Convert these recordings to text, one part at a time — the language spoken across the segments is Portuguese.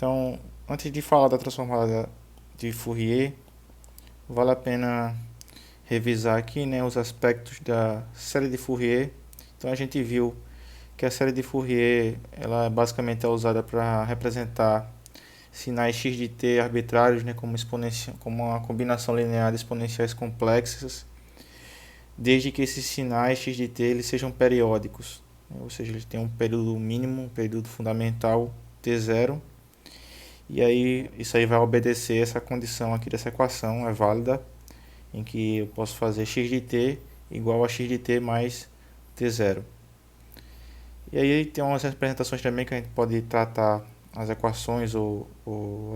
Então, antes de falar da transformada de Fourier, vale a pena revisar aqui, né, os aspectos da série de Fourier. Então, a gente viu que a série de Fourier ela basicamente é usada para representar sinais x de t arbitrários, né, como uma combinação linear de exponenciais complexas, desde que esses sinais x de t eles sejam periódicos, né, ou seja, eles têm um período mínimo, um período fundamental t0. E aí, isso aí vai obedecer essa condição aqui dessa equação, é válida, em que eu posso fazer x de t igual a x de t mais t0. E aí tem umas representações também que a gente pode tratar as equações ou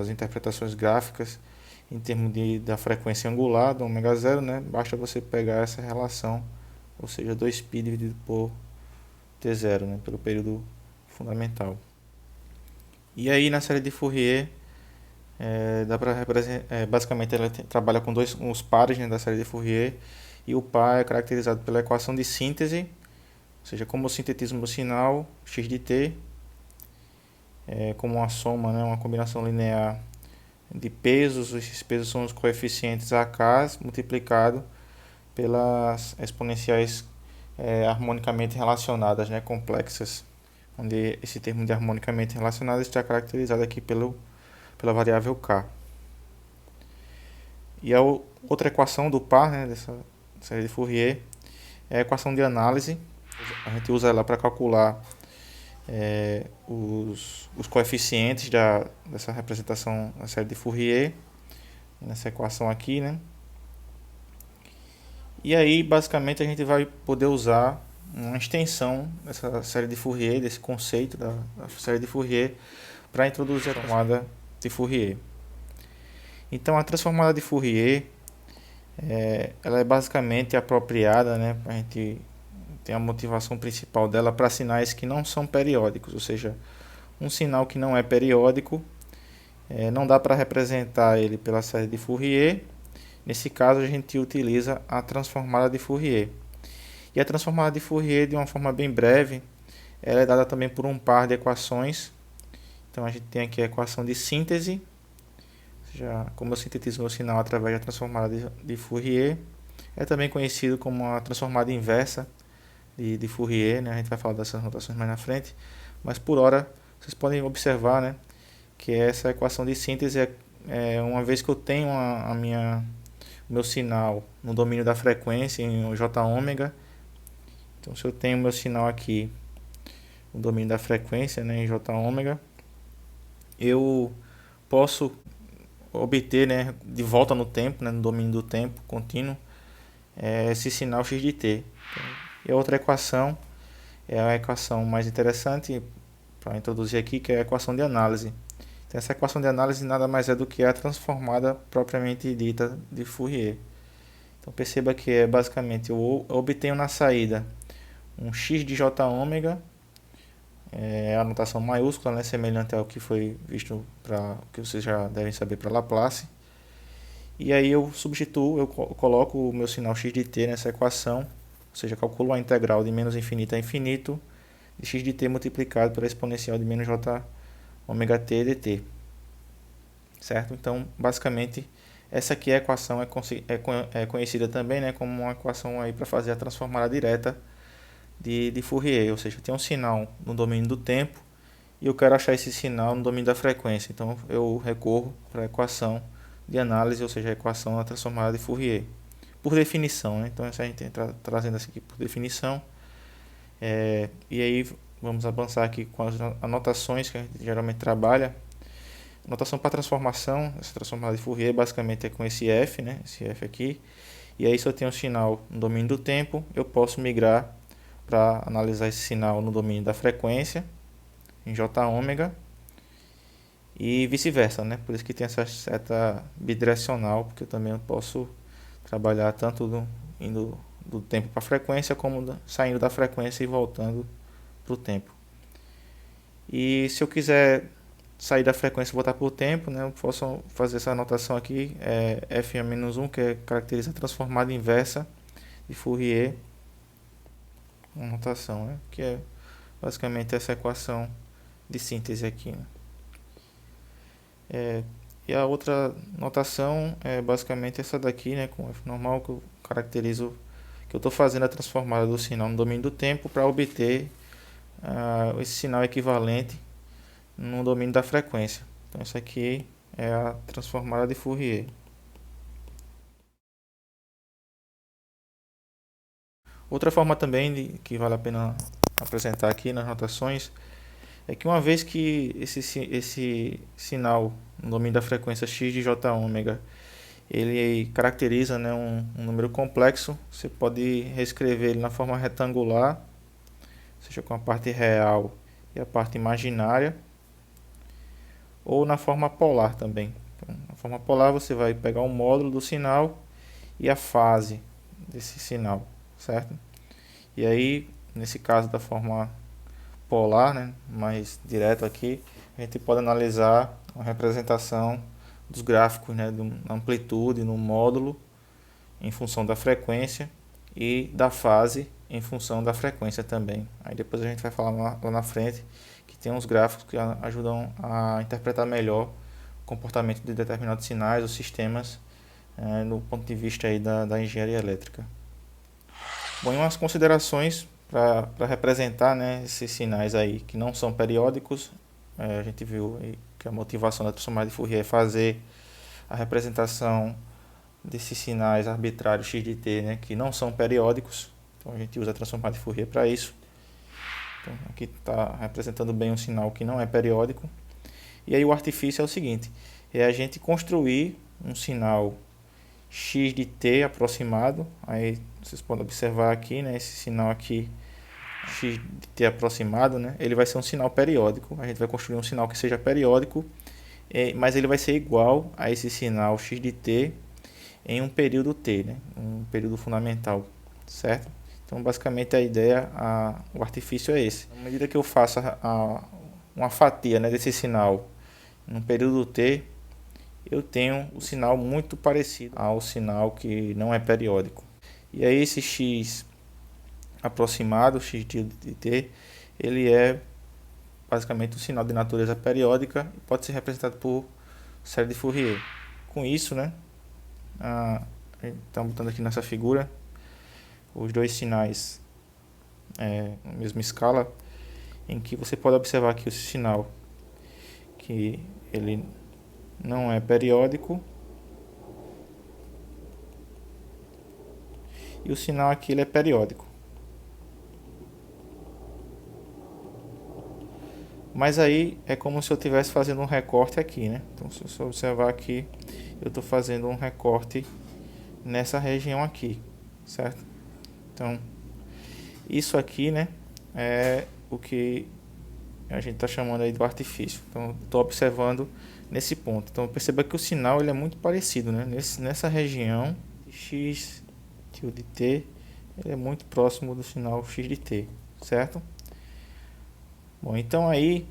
as interpretações gráficas em termos da frequência angular do ômega zero, né? Basta você pegar essa relação, ou seja, 2π dividido por t0, né? Pelo período fundamental. E aí na série de Fourier, dá para representar, basicamente ela trabalha com os pares, né, da série de Fourier, e o par é caracterizado pela equação de síntese, ou seja, como eu sintetizo meu sinal x de t, como uma soma, né, uma combinação linear de pesos. Esses pesos são os coeficientes AK multiplicado pelas exponenciais harmonicamente relacionadas, né, complexas, onde esse termo de harmonicamente relacionado está caracterizado aqui pela variável k. E a outra equação do par, né, dessa série de Fourier é a equação de análise. A gente usa ela para calcular os coeficientes dessa representação da série de Fourier, nessa equação aqui, né? E aí, basicamente, a gente vai poder usar uma extensão dessa série de Fourier, desse conceito da série de Fourier, para introduzir a transformada de Fourier. Então, a transformada de Fourier, ela é basicamente apropriada, né? A gente tem a motivação principal dela para sinais que não são periódicos, ou seja, um sinal que não é periódico, não dá para representar ele pela série de Fourier. Nesse caso, a gente utiliza a transformada de Fourier. E a transformada de Fourier, de uma forma bem breve, ela é dada também por um par de equações. Então, a gente tem aqui a equação de síntese, ou seja, como eu sintetizo meu sinal através da transformada de Fourier. É também conhecido como a transformada inversa de Fourier, né? A gente vai falar dessas notações mais na frente. Mas, por hora, vocês podem observar, né, que essa equação de síntese uma vez que eu tenho o meu sinal no domínio da frequência, em j ômega. Então, se eu tenho o meu sinal aqui no domínio da frequência, né, em j ômega, eu posso obter, né, de volta no tempo, né, no domínio do tempo contínuo, esse sinal x de t. E a outra equação é a equação mais interessante para introduzir aqui, que é a equação de análise. Então, essa equação de análise nada mais é do que a transformada propriamente dita de Fourier. Então, perceba que é basicamente eu obtenho na saída um x de j ômega, a notação maiúscula, né, semelhante ao que foi visto para que vocês já devem saber para Laplace. E aí eu substituo, eu coloco o meu sinal x de t nessa equação, ou seja, calculo a integral de menos infinito a infinito de x de t multiplicado pela exponencial de menos j ômega t dt. Certo? Então, basicamente, essa aqui é a equação é conhecida também, né, como uma equação aí para fazer a transformada direta de Fourier, ou seja, tem um sinal no domínio do tempo e eu quero achar esse sinal no domínio da frequência. Então, eu recorro para a equação de análise, ou seja, a equação da transformada de Fourier, por definição, né? Então, essa a gente está trazendo essa aqui por definição. E aí, vamos avançar aqui com as anotações que a gente geralmente trabalha. A notação para transformação, essa transformada de Fourier basicamente é com esse f, né? Esse f aqui. E aí, se eu tenho um sinal no domínio do tempo, eu posso migrar para analisar esse sinal no domínio da frequência, em j ômega, e vice-versa, né? Por isso que tem essa seta bidirecional, porque eu também posso trabalhar tanto indo do tempo para a frequência, como saindo da frequência e voltando para o tempo. E se eu quiser sair da frequência e voltar para o tempo, né, eu posso fazer essa anotação aqui, f(-1), que caracteriza a transformada inversa de Fourier, uma notação, né, que é basicamente essa equação de síntese aqui, né. E a outra notação é basicamente essa daqui, né, com F normal, que eu caracterizo que eu estou fazendo a transformada do sinal no domínio do tempo para obter esse sinal equivalente no domínio da frequência. Então, isso aqui é a transformada de Fourier. Outra forma também que vale a pena apresentar aqui nas notações é que uma vez que esse sinal no domínio da frequência x de j ômega ele caracteriza, né, um número complexo, você pode reescrever ele na forma retangular, ou seja, com a parte real e a parte imaginária, ou na forma polar também. Então, na forma polar você vai pegar o módulo do sinal e a fase desse sinal, certo? E aí, nesse caso da forma polar, né, mais direto aqui, a gente pode analisar a representação dos gráficos, né, da amplitude no módulo em função da frequência e da fase em função da frequência também. Aí depois a gente vai falar lá na frente que tem uns gráficos que ajudam a interpretar melhor o comportamento de determinados sinais ou sistemas no ponto de vista aí da engenharia elétrica. Bom, e umas considerações para representar, né, esses sinais aí que não são periódicos. A gente viu aí que a motivação da transformada de Fourier é fazer a representação desses sinais arbitrários x de t, né, que não são periódicos. Então a gente usa a transformada de Fourier para isso. Então, aqui está representando bem um sinal que não é periódico. E aí o artifício é o seguinte, é a gente construir um sinal x de t aproximado. Aí vocês podem observar aqui, né, esse sinal aqui, x de t aproximado, né, ele vai ser um sinal periódico. A gente vai construir um sinal que seja periódico, mas ele vai ser igual a esse sinal x de t em um período t, né, um período fundamental, certo? Então, basicamente, a ideia, o artifício é esse. À medida que eu faço uma fatia, né, desse sinal no período t, eu tenho o sinal muito parecido ao sinal que não é periódico. E aí esse x aproximado, x de t, ele é basicamente um sinal de natureza periódica e pode ser representado por série de Fourier. Com isso, né, estamos botando aqui nessa figura os dois sinais na mesma escala, em que você pode observar que o sinal que ele não é periódico e o sinal aqui ele é periódico. Mas aí é como se eu estivesse fazendo um recorte aqui, né? Então, se você observar aqui, eu estou fazendo um recorte nessa região aqui, certo? Então, isso aqui, né, é o que a gente está chamando aí do artifício. Então, estou observando nesse ponto. Então, perceba que o sinal ele é muito parecido, né? Nessa região, x tilde t, ele é muito próximo do sinal x de t, certo? Bom, então aí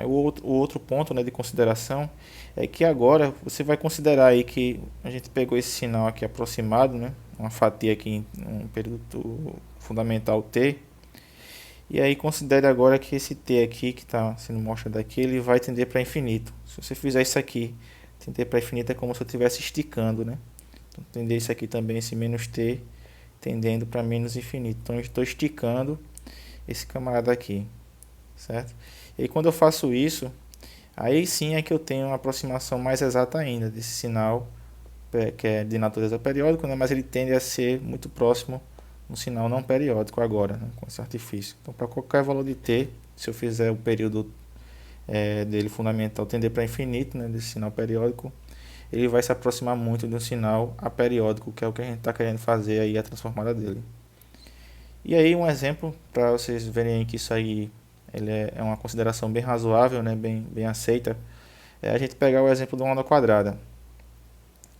o outro ponto, né, de consideração é que agora você vai considerar aí que a gente pegou esse sinal aqui aproximado, né, uma fatia aqui em um período fundamental t, e aí considere agora que esse t aqui que está sendo mostrado aqui, ele vai tender para infinito. Se você fizer isso aqui, tender para infinito é como se eu estivesse esticando, né? Então, tender isso aqui também, esse menos t, tendendo para menos infinito. Então eu estou esticando esse camarada aqui, certo? E aí, quando eu faço isso, aí sim é que eu tenho uma aproximação mais exata ainda desse sinal que é de natureza periódica, né? Mas ele tende a ser muito próximo um sinal não periódico agora, né? Com esse artifício. Então, para qualquer valor de t, se eu fizer o período dele fundamental tender para infinito, né, desse sinal periódico, ele vai se aproximar muito de um sinal aperiódico, que é o que a gente está querendo fazer aí, a transformada dele. E aí um exemplo para vocês verem que isso aí ele é uma consideração bem razoável, né, bem aceita, é a gente pegar o exemplo de uma onda quadrada.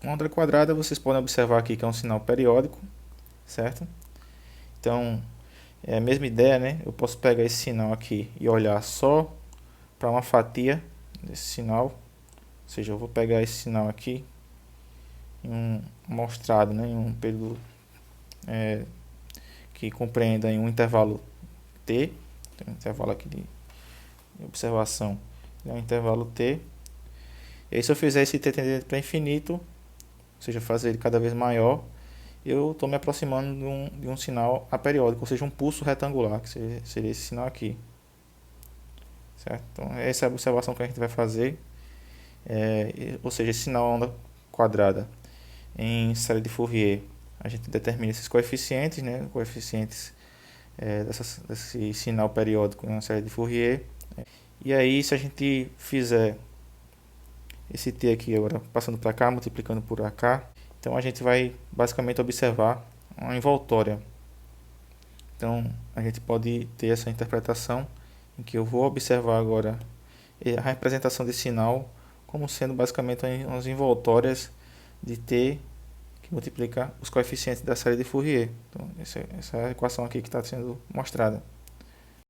Uma onda quadrada vocês podem observar aqui que é um sinal periódico, certo? Então é a mesma ideia, né? Eu posso pegar esse sinal aqui e olhar só para uma fatia desse sinal, ou seja, eu vou pegar esse sinal aqui mostrado, né, em um período que compreenda em um intervalo t, tem um intervalo aqui de observação, é um intervalo t, E aí, se eu fizer esse t tendente para infinito, ou seja, fazer ele cada vez maior, eu estou me aproximando de um sinal aperiódico, ou seja, um pulso retangular, que seria esse sinal aqui. Certo? Então, essa é a observação que a gente vai fazer, ou seja, esse sinal onda quadrada em série de Fourier. A gente determina esses coeficientes, né, coeficientes desse sinal periódico em uma série de Fourier. E aí, se a gente fizer esse t aqui agora passando para cá, multiplicando por AK, então a gente vai basicamente observar uma envoltória. Então a gente pode ter essa interpretação em que eu vou observar agora a representação desse sinal como sendo basicamente umas envoltórias de t que multiplica os coeficientes da série de Fourier. Então essa é a equação aqui que está sendo mostrada.